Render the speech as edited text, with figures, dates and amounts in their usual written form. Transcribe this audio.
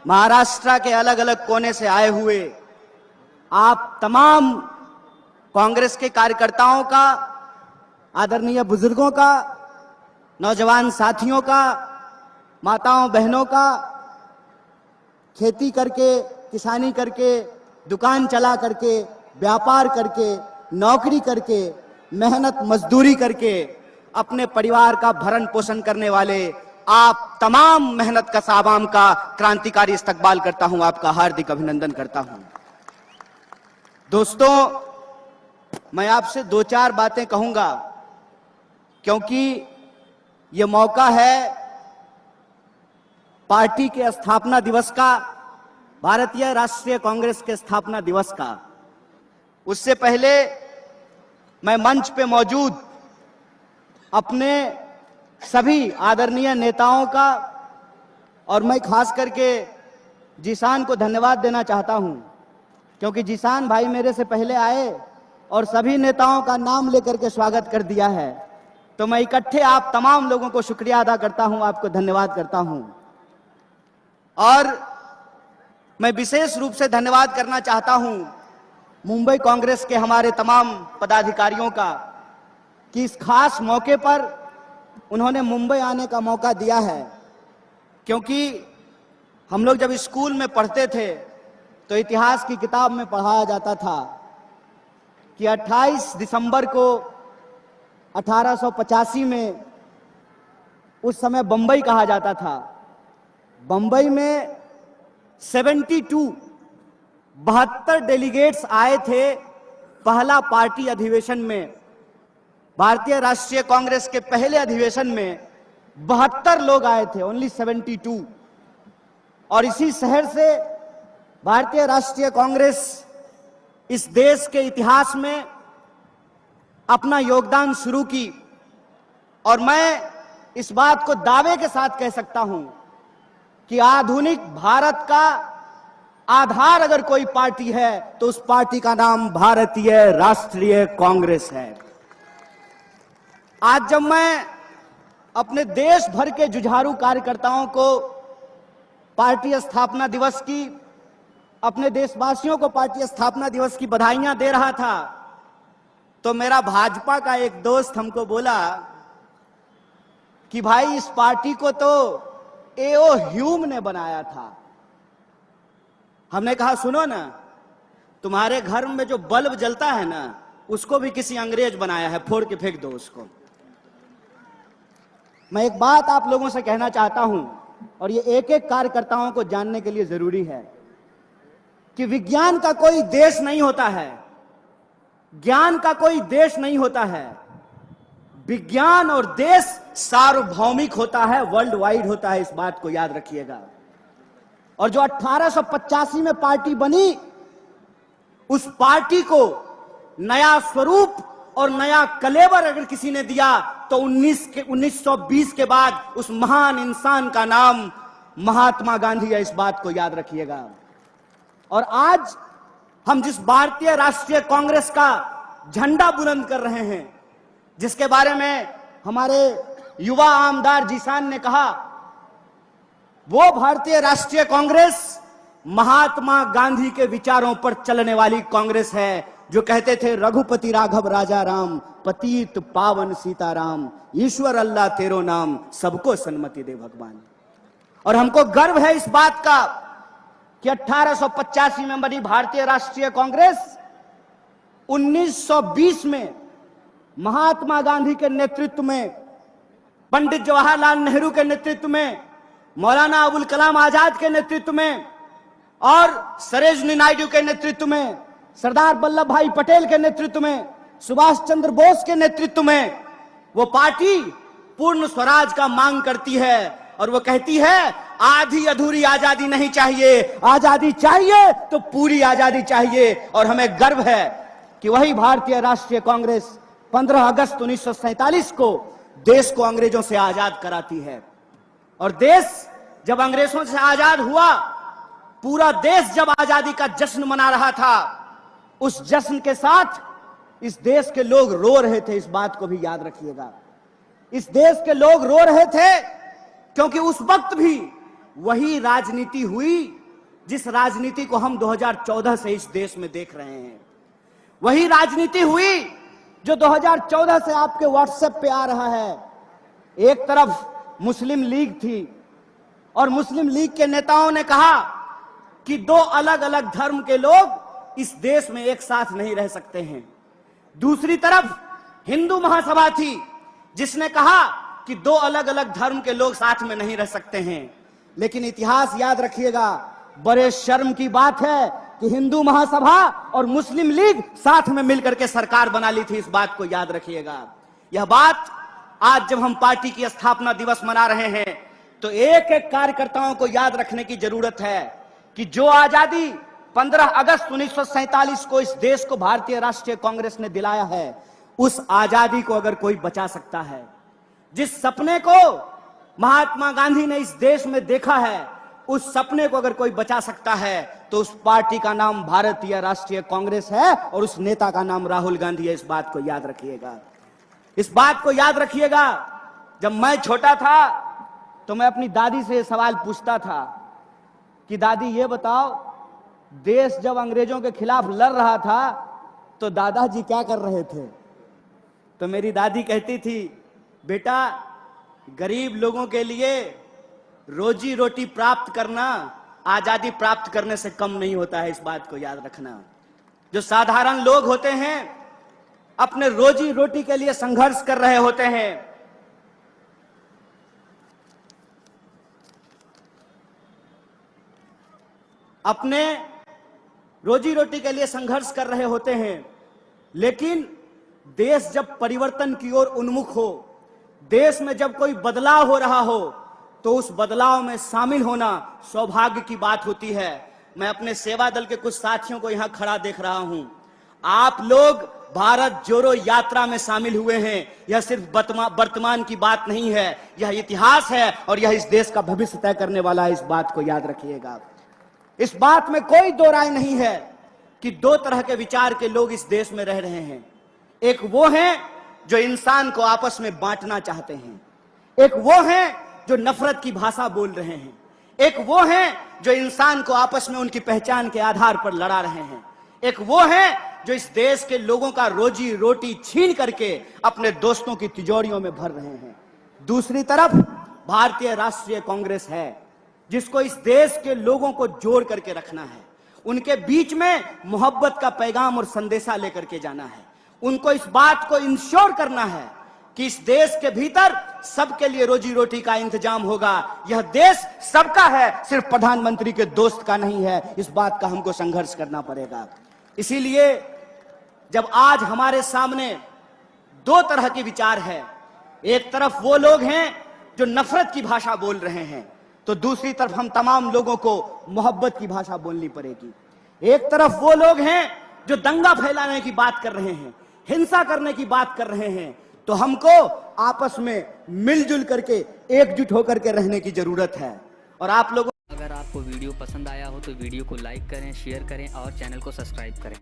महाराष्ट्र के अलग अलग कोने से आए हुए आप तमाम कांग्रेस के कार्यकर्ताओं का, आदरणीय बुजुर्गों का, नौजवान साथियों का, माताओं बहनों का, खेती करके, किसानी करके, दुकान चला करके, व्यापार करके, नौकरी करके, मेहनत मजदूरी करके अपने परिवार का भरण पोषण करने वाले आप तमाम मेहनत का आवाम का क्रांतिकारी इस्तकबाल करता हूं, आपका हार्दिक अभिनंदन करता हूं। दोस्तों, मैं आपसे दो चार बातें कहूंगा क्योंकि यह मौका है पार्टी के स्थापना दिवस का, भारतीय राष्ट्रीय कांग्रेस के स्थापना दिवस का। उससे पहले मैं मंच पे मौजूद अपने सभी आदरणीय नेताओं का और मैं खास करके जीशान को धन्यवाद देना चाहता हूं क्योंकि जीशान भाई मेरे से पहले आए और सभी नेताओं का नाम लेकर के स्वागत कर दिया है। तो मैं इकट्ठे आप तमाम लोगों को शुक्रिया अदा करता हूं, आपको धन्यवाद करता हूं। और मैं विशेष रूप से धन्यवाद करना चाहता हूं मुंबई कांग्रेस के हमारे तमाम पदाधिकारियों का कि इस खास मौके पर उन्होंने मुंबई आने का मौका दिया है। क्योंकि हम लोग जब स्कूल में पढ़ते थे तो इतिहास की किताब में पढ़ाया जाता था कि 28 दिसंबर को 1885 में, उस समय बंबई कहा जाता था, बंबई में 72 डेलीगेट्स आए थे पहला पार्टी अधिवेशन में। भारतीय राष्ट्रीय कांग्रेस के पहले अधिवेशन में 72 लोग आए थे, ओनली 72। और इसी शहर से भारतीय राष्ट्रीय कांग्रेस इस देश के इतिहास में अपना योगदान शुरू की। और मैं इस बात को दावे के साथ कह सकता हूं कि आधुनिक भारत का आधार अगर कोई पार्टी है तो उस पार्टी का नाम भारतीय राष्ट्रीय कांग्रेस है। आज जब मैं अपने देश भर के जुझारू कार्यकर्ताओं को पार्टी स्थापना दिवस की, अपने देशवासियों को पार्टी स्थापना दिवस की बधाइयां दे रहा था तो मेरा भाजपा का एक दोस्त हमको बोला कि भाई इस पार्टी को तो एओ ह्यूम ने बनाया था। हमने कहा सुनो ना, तुम्हारे घर में जो बल्ब जलता है ना उसको भी किसी अंग्रेज बनाया है, फोड़ के फेंक दो उसको। मैं एक बात आप लोगों से कहना चाहता हूं और ये एक एक कार्यकर्ताओं को जानने के लिए जरूरी है कि विज्ञान का कोई देश नहीं होता है, ज्ञान का कोई देश नहीं होता है। विज्ञान और देश सार्वभौमिक होता है, वर्ल्ड वाइड होता है, इस बात को याद रखिएगा। और जो 1885 में पार्टी बनी, उस पार्टी को नया स्वरूप और नया कलेवर अगर किसी ने दिया तो 1920 के बाद उस महान इंसान का नाम महात्मा गांधी है, इस बात को याद रखिएगा। और आज हम जिस भारतीय राष्ट्रीय कांग्रेस का झंडा बुलंद कर रहे हैं, जिसके बारे में हमारे युवा आमदार जीशान ने कहा, वो भारतीय राष्ट्रीय कांग्रेस महात्मा गांधी के विचारों पर चलने वाली कांग्रेस है, जो कहते थे रघुपति राघव राजा राम, पतित पावन सीताराम, ईश्वर अल्लाह तेरो नाम, सबको सन्मति दे भगवान। और हमको गर्व है इस बात का कि 1885 में बनी भारतीय राष्ट्रीय कांग्रेस 1920 में महात्मा गांधी के नेतृत्व में, पंडित जवाहरलाल नेहरू के नेतृत्व में, मौलाना अबुल कलाम आजाद के नेतृत्व में और सरोजिनी नायडू के नेतृत्व में, सरदार वल्लभ भाई पटेल के नेतृत्व में, सुभाष चंद्र बोस के नेतृत्व में वो पार्टी पूर्ण स्वराज का मांग करती है। और वो कहती है आधी अधूरी आजादी नहीं चाहिए, आजादी चाहिए तो पूरी आजादी चाहिए। और हमें गर्व है कि वही भारतीय राष्ट्रीय कांग्रेस 15 अगस्त 1947 को देश को अंग्रेजों से आजाद कराती है। और देश जब अंग्रेजों से आजाद हुआ, पूरा देश जब आजादी का जश्न मना रहा था, उस जश्न के साथ इस देश के लोग रो रहे थे, इस बात को भी याद रखिएगा। इस देश के लोग रो रहे थे क्योंकि उस वक्त भी वही राजनीति हुई जिस राजनीति को हम 2014 से इस देश में देख रहे हैं, वही राजनीति हुई जो 2014 से आपके व्हाट्सएप पे आ रहा है। एक तरफ मुस्लिम लीग थी और मुस्लिम लीग के नेताओं ने कहा कि दो अलग अलग धर्म के लोग इस देश में एक साथ नहीं रह सकते हैं। दूसरी तरफ हिंदू महासभा थी जिसने कहा कि दो अलग अलग धर्म के लोग साथ में नहीं रह सकते हैं। लेकिन इतिहास याद रखिएगा, बड़े शर्म की बात है कि हिंदू महासभा और मुस्लिम लीग साथ में मिलकर के सरकार बना ली थी। इस बात को याद रखिएगा। यह बात आज जब हम पार्टी की स्थापना दिवस मना रहे हैं तो एक एक कार्यकर्ताओं को याद रखने की जरूरत है कि जो आजादी 15 अगस्त 1947 को इस देश को भारतीय राष्ट्रीय कांग्रेस ने दिलाया है, उस आजादी को अगर कोई बचा सकता है, जिस सपने को महात्मा गांधी ने इस देश में देखा है, उस सपने को अगर कोई बचा सकता है तो उस पार्टी का नाम भारतीय राष्ट्रीय कांग्रेस है और उस नेता का नाम राहुल गांधी है। इस बात को याद रखिएगा। इस बात को याद रखिएगा। जब मैं छोटा था तो मैं अपनी दादी से सवाल पूछता था कि दादी ये बताओ, देश जब अंग्रेजों के खिलाफ लड़ रहा था तो दादाजी क्या कर रहे थे? तो मेरी दादी कहती थी, बेटा गरीब लोगों के लिए रोजी रोटी प्राप्त करना आजादी प्राप्त करने से कम नहीं होता है। इस बात को याद रखना। जो साधारण लोग होते हैं अपने रोजी रोटी के लिए संघर्ष कर रहे होते हैं। अपने रोजी रोटी के लिए संघर्ष कर रहे होते हैं, लेकिन देश जब परिवर्तन की ओर उन्मुख हो, देश में जब कोई बदलाव हो रहा हो, तो उस बदलाव में शामिल होना सौभाग्य की बात होती है। मैं अपने सेवा दल के कुछ साथियों को यहां खड़ा देख रहा हूं। आप लोग भारत जोड़ो यात्रा में शामिल हुए हैं। यह सिर्फ वर्तमान की बात नहीं है, यह इतिहास है और यह इस देश का भविष्य तय करने वाला है। इस बात को याद रखिएगा। इस बात में कोई दो राय नहीं है कि दो तरह के विचार के लोग इस देश में रह रहे हैं। एक वो हैं जो इंसान को आपस में बांटना चाहते हैं, एक वो हैं जो नफरत की भाषा बोल रहे हैं, एक वो हैं जो इंसान को आपस में उनकी पहचान के आधार पर लड़ा रहे हैं, एक वो हैं जो इस देश के लोगों का रोजी रोटी छीन करके अपने दोस्तों की तिजोरियों में भर रहे हैं। दूसरी तरफ भारतीय राष्ट्रीय कांग्रेस है जिसको इस देश के लोगों को जोड़ करके रखना है। उनके बीच में मोहब्बत का पैगाम और संदेशा लेकर के जाना है। उनको इस बात को इंश्योर करना है कि इस देश के भीतर सबके लिए रोजी रोटी का इंतजाम होगा। यह देश सबका है, सिर्फ प्रधानमंत्री के दोस्त का नहीं है। इस बात का हमको संघर्ष करना पड़ेगा। इसीलिए जब आज हमारे सामने दो तरह के विचार है, एक तरफ वो लोग हैं जो नफरत की भाषा बोल रहे हैं, तो दूसरी तरफ हम तमाम लोगों को मोहब्बत की भाषा बोलनी पड़ेगी। एक तरफ वो लोग हैं जो दंगा फैलाने की बात कर रहे हैं, हिंसा करने की बात कर रहे हैं, तो हमको आपस में मिलजुल करके एकजुट होकर के रहने की जरूरत है। और आप लोगों, अगर आपको वीडियो पसंद आया हो तो वीडियो को लाइक करें, शेयर करें और चैनल को सब्सक्राइब करें।